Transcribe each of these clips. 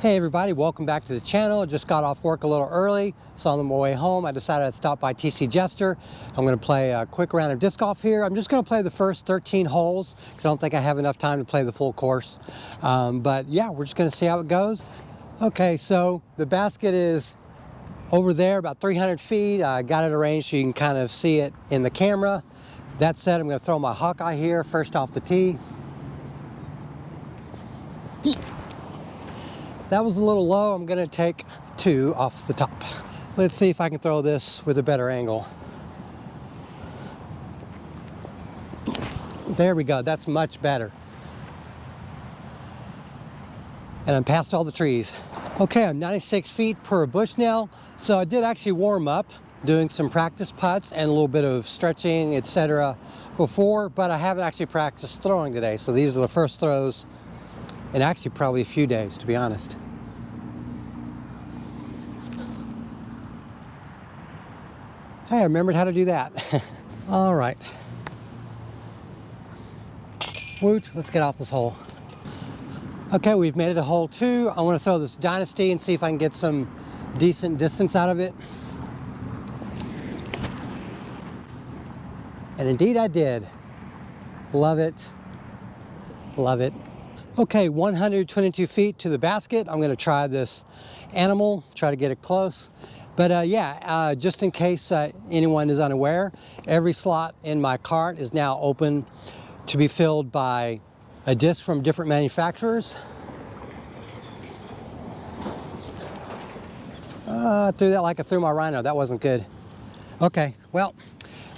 Hey everybody, welcome back to the channel. I just got off work a little early, so on my way home I decided I'd stop by TC Jester. I'm going to play a quick round of disc golf here. I'm just going to play the first 13 holes because I don't think I have enough time to play the full course. But yeah, we're just going to see how it goes. Okay, so the basket is over there about 300 feet. I got it arranged so you can kind of see it in the camera. That said, I'm going to throw my Hawkeye here first off the tee. That was a little low. I'm going to take two off the top. Let's see if I can throw this with a better angle. There we go. That's much better. And I'm past all the trees. Okay, I'm 96 feet per bush now. So I did actually warm up doing some practice putts and a little bit of stretching, etc. before, but I haven't actually practiced throwing today. So these are the first throws in actually probably a few days, to be honest. Hey, I remembered how to do that. All right. Woot, let's get off this hole. Okay, we've made it to hole 2. I want to throw this Dynasty and see if I can get some decent distance out of it. And indeed I did. Love it. Love it. Okay, 122 feet to the basket. I'm going to try this animal, try to get it close. But just in case anyone is unaware, every slot in my cart is now open to be filled by a disc from different manufacturers. I threw that like I threw my Rhino. That wasn't good. Okay, well,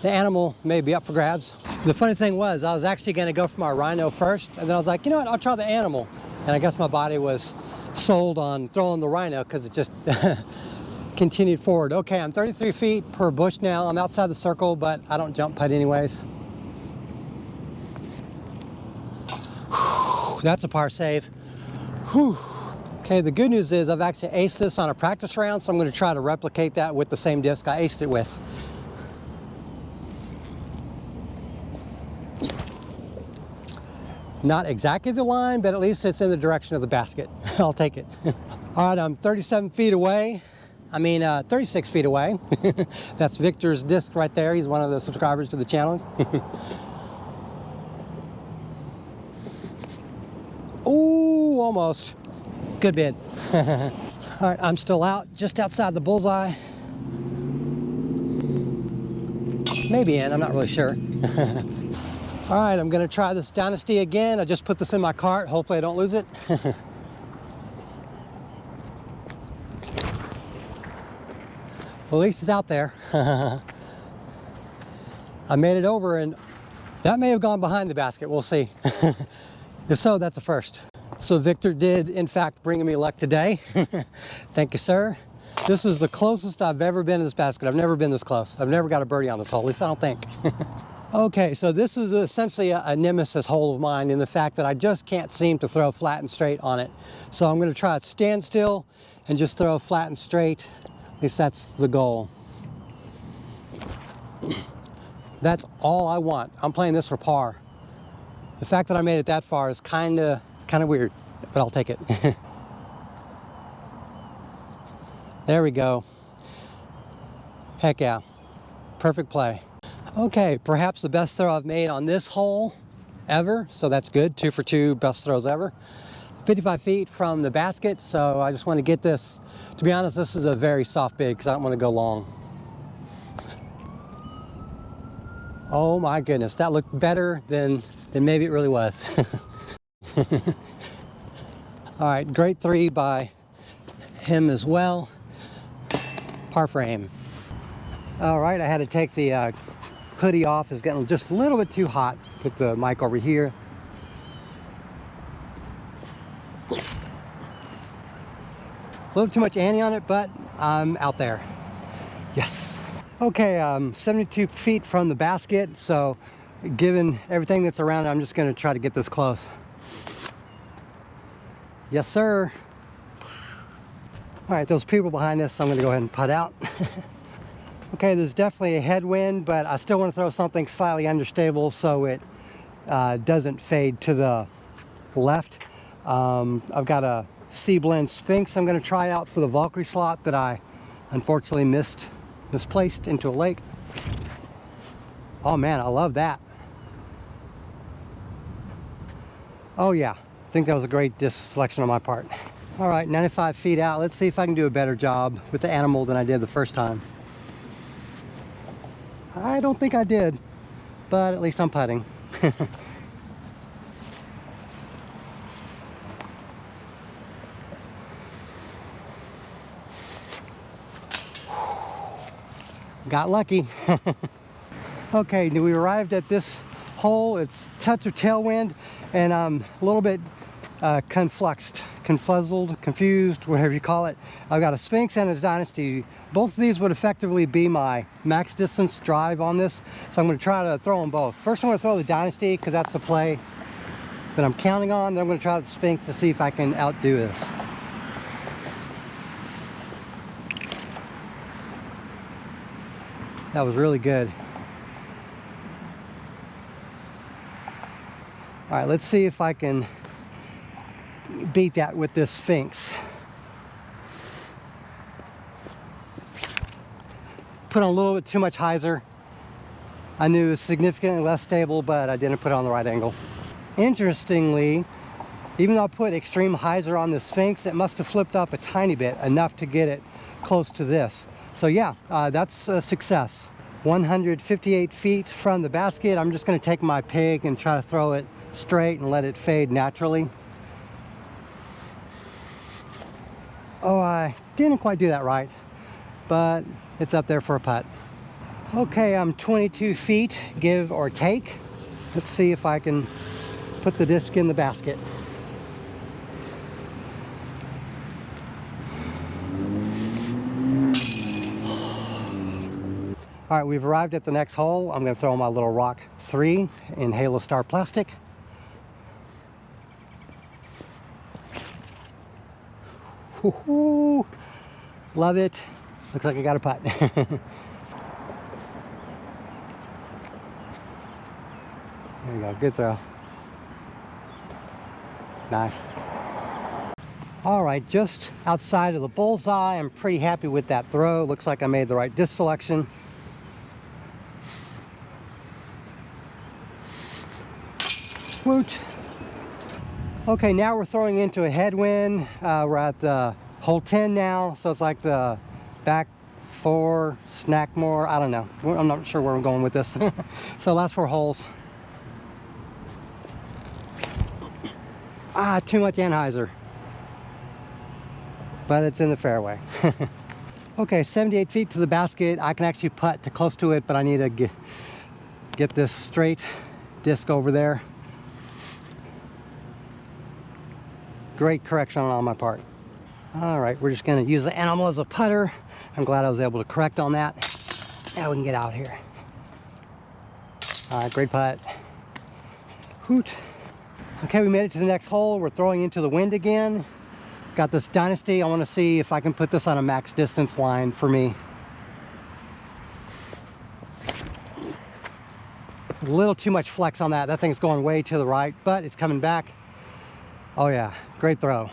the animal may be up for grabs. The funny thing was, I was actually going to go for my Rhino first, and then I was like, you know what, I'll try the animal. And I guess my body was sold on throwing the Rhino because it just continued forward. Okay, I'm 33 feet per bush now. I'm outside the circle, but I don't jump putt anyways. Whew, that's a par save. Whew. Okay, the good news is I've actually aced this on a practice round, so I'm going to try to replicate that with the same disc I aced it with. Not exactly the line, but at least it's in the direction of the basket. I'll take it. All right, I'm 37 feet away. 36 feet away. That's Victor's disc right there. He's one of the subscribers to the channel. Ooh, almost. Good bid. All right, I'm still out, just outside the bullseye. Maybe in, I'm not really sure. All right, I'm gonna try this Dynasty again. I just put this in my cart. Hopefully I don't lose it. Well, at least it's out there. I made it over and that may have gone behind the basket. We'll see. If so, that's a first. So Victor did, in fact, bring me luck today. Thank you, sir. This is the closest I've ever been to this basket. I've never been this close. I've never got a birdie on this hole, at least I don't think. Okay, so this is essentially a nemesis hole of mine in the fact that I just can't seem to throw flat and straight on it. So I'm going to try to stand still and just throw flat and straight. At least that's the goal. That's all I want. I'm playing this for par. The fact that I made it that far is kind of weird, but I'll take it. There we go. Heck yeah. Perfect play. Okay, perhaps the best throw I've made on this hole ever, so that's good. 2 for 2, best throws ever. 55 feet from the basket, so I just want to get this. To be honest, this is a very soft bid because I don't want to go long. Oh my goodness, that looked better than maybe it really was. All right, great 3 by him as well. Par frame. All right, I had to take the hoodie off. It's getting just a little bit too hot. Put the mic over here. A little too much ante on it, but I'm out there. Yes. Okay, 72 feet from the basket, so given everything that's around it, I'm just going to try to get this close. Yes, sir. All right, those people behind us, so I'm going to go ahead and putt out. Okay, there's definitely a headwind, but I still want to throw something slightly understable so it doesn't fade to the left. I've got a Sea Blend Sphinx I'm going to try out for the Valkyrie slot that I unfortunately misplaced into a lake. Oh man, I love that. Oh yeah, I think that was a great disc selection on my part. All right, 95 feet out. Let's see if I can do a better job with the animal than I did the first time. I don't think I did, but at least I'm putting. Got lucky. Okay, we arrived at this hole. It's touch of tailwind, and I'm a little bit confuzzled, confused, whatever you call it. I've got a Sphinx and a Dynasty. Both of these would effectively be my max distance drive on this, so I'm going to try to throw them both. First I'm going to throw the Dynasty because that's the play that I'm counting on. Then I'm going to try the Sphinx to see if I can outdo this. That was really good. All right, let's see if I can beat that with this Sphinx. Put on a little bit too much hyzer. I knew it was significantly less stable, but I didn't put it on the right angle. Interestingly, even though I put extreme hyzer on the Sphinx, it must have flipped up a tiny bit, enough to get it close to this. So yeah, that's a success. 158 feet from the basket. I'm just going to take my pig and try to throw it straight and let it fade naturally. Oh, I didn't quite do that right, but it's up there for a putt. Okay, I'm 22 feet, give or take. Let's see if I can put the disc in the basket. All right, we've arrived at the next hole. I'm going to throw my little rock 3 in Halo Star plastic. Woohoo! Love it. Looks like I got a putt. There you go, good throw. Nice. All right, just outside of the bullseye. I'm pretty happy with that throw. Looks like I made the right disc selection. Woot. Okay, now we're throwing into a headwind. We're at the hole 10 now, so it's like the back 4, snack more. I don't know. I'm not sure where I'm going with this. So last 4 holes. Too much anhyzer. But it's in the fairway. Okay, 78 feet to the basket. I can actually putt to close to it, but I need to get this straight disc over there. Great correction on my part. All right, we're just gonna use the animal as a putter. I'm glad I was able to correct on that. Now we can get out here. All right, great putt. Hoot. Okay, we made it to the next hole. We're throwing into the wind again. Got this Dynasty. I wanna see if I can put this on a max distance line for me. A little too much flex on that. That thing's going way to the right, but it's coming back. Oh yeah, great throw.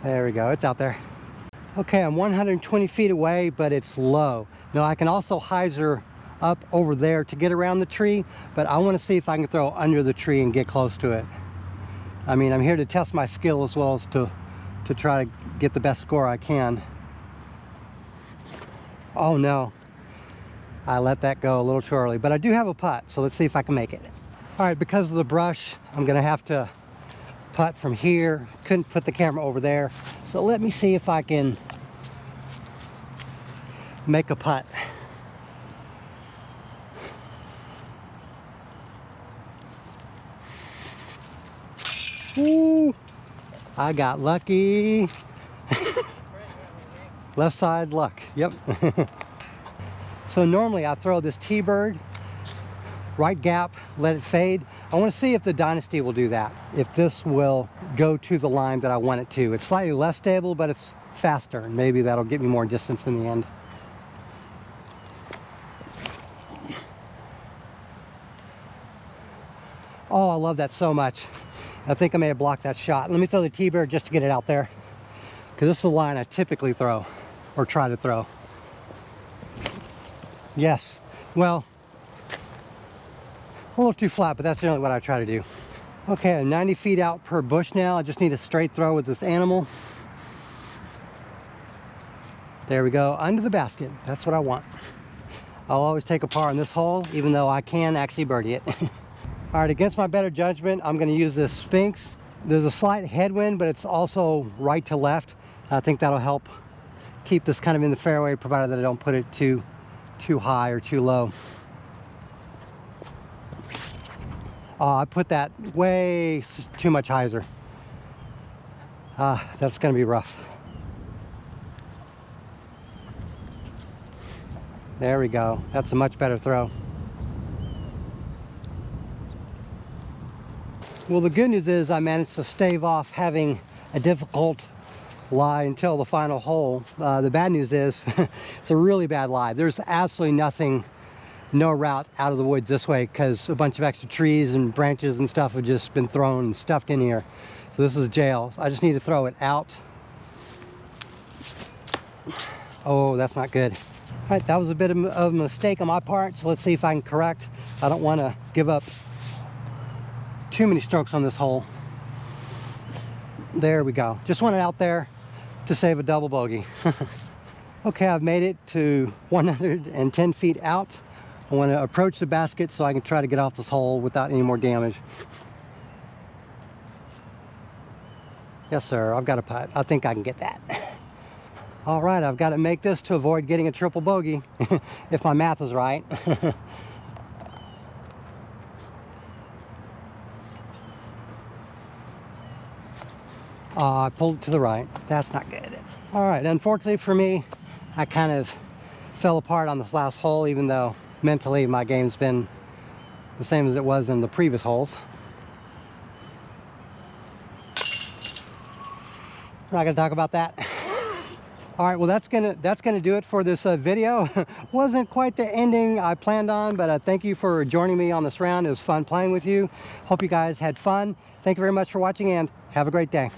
There we go, it's out there. Okay, I'm 120 feet away, but it's low. Now I can also hyzer up over there to get around the tree, but I want to see if I can throw under the tree and get close to it. I mean, I'm here to test my skill as well as to try to get the best score I can. Oh no, I let that go a little too early, but I do have a putt, so let's see if I can make it. All right, because of the brush, I'm gonna have to putt from here. Couldn't put the camera over there, so let me see if I can make a putt. Ooh, I got lucky. Left side luck, yep. So normally I throw this T-bird, right gap, let it fade. I want to see if the Dynasty will do that, if this will go to the line that I want it to. It's slightly less stable, but it's faster, and maybe that'll get me more distance in the end. I love that so much. I think I may have blocked that shot. Let me throw the T-bear just to get it out there, because this is the line I typically throw, or try to throw. Yes, well, a little too flat, but that's generally what I try to do. Okay, I'm 90 feet out per bush now. I just need a straight throw with this animal. There we go, under the basket. That's what I want. I'll always take a par on this hole, even though I can actually birdie it. All right, against my better judgment, I'm gonna use this Sphinx. There's a slight headwind, but it's also right to left. I think that'll help keep this kind of in the fairway, provided that I don't put it too high or too low. I put that way too much hyzer. That's gonna be rough. There we go. That's a much better throw. Well, the good news is I managed to stave off having a difficult lie until the final hole. The bad news is it's a really bad lie. There's absolutely nothing, no route out of the woods this way, because a bunch of extra trees and branches and stuff have just been thrown and stuffed in here. So this is jail. So I just need to throw it out. Oh, that's not good. All right, that was a bit of a mistake on my part, so let's see if I can correct. I don't want to give up too many strokes on this hole. There we go. Just want it out there to save a double bogey. Okay, I've made it to 110 feet out. I want to approach the basket so I can try to get off this hole without any more damage. Yes, sir, I've got a putt. I think I can get that. All right, I've got to make this to avoid getting a triple bogey, if my math is right. I pulled it to the right. That's not good. All right, unfortunately for me, I kind of fell apart on this last hole, even though mentally my game's been the same as it was in the previous holes. I'm not gonna talk about that. All right, well, that's gonna do it for this video. Wasn't quite the ending I planned on, but thank you for joining me on this round. It was fun playing with you. Hope you guys had fun. Thank you very much for watching, and have a great day.